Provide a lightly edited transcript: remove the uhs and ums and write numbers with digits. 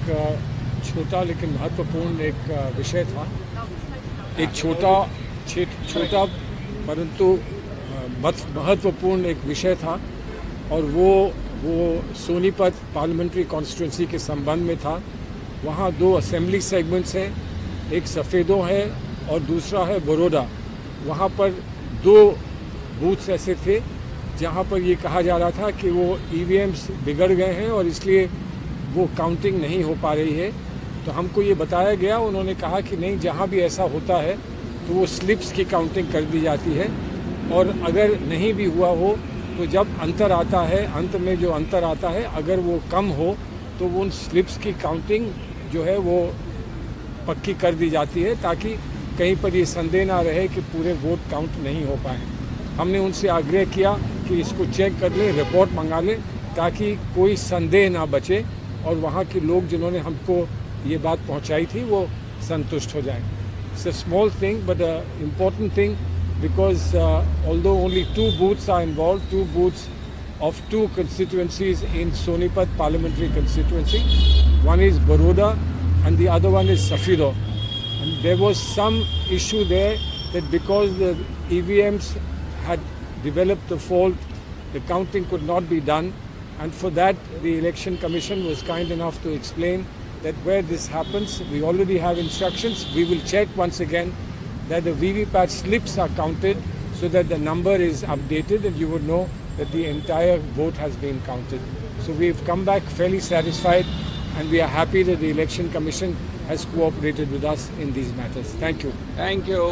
छोटा लेकिन महत्वपूर्ण एक विषय था। एक छोटा परंतु महत्वपूर्ण एक विषय था और वो सोनीपत पार्लियामेंट्री कॉन्स्टिट्यूंसी के संबंध में था। वहाँ 2 असेंबली सेगमेंट्स हैं, एक सफ़ेदों है और दूसरा है बड़ौदा। वहाँ पर 2 बूथ्स ऐसे थे जहाँ पर ये कहा जा रहा था कि वो ईवीएम्स बिगड़ गए हैं और इसलिए वो काउंटिंग नहीं हो पा रही है। तो हमको ये बताया गया, उन्होंने कहा कि नहीं, जहाँ भी ऐसा होता है तो वो स्लिप्स की काउंटिंग कर दी जाती है और अगर नहीं भी हुआ हो तो जब अंतर आता है, अंत में जो अंतर आता है, अगर वो कम हो तो उन स्लिप्स की काउंटिंग जो है वो पक्की कर दी जाती है, ताकि कहीं पर ये संदेह ना रहे कि पूरे वोट काउंट नहीं हो पाए। हमने उनसे आग्रह किया कि इसको चेक कर लें, रिपोर्ट मंगा लें, ताकि कोई संदेह ना बचे और वहाँ के लोग जिन्होंने हमको ये बात पहुँचाई थी वो संतुष्ट हो जाएं। It's a small thing but an important thing because although only 2 booths are involved, 2 booths of 2 constituencies in Sonipat parliamentary constituency. One is Baroda and the other one is Safido. And there was some issue there that because the EVMs had developed a fault, the counting could not be done, and for that the Election Commission was kind enough to explain that where this happens, we already have instructions. We will check once again that the VVPAT slips are counted so that the number is updated and you would know that the entire vote has been counted. So we've come back fairly satisfied and we are happy that the Election Commission has cooperated with us in these matters. Thank you. Thank you.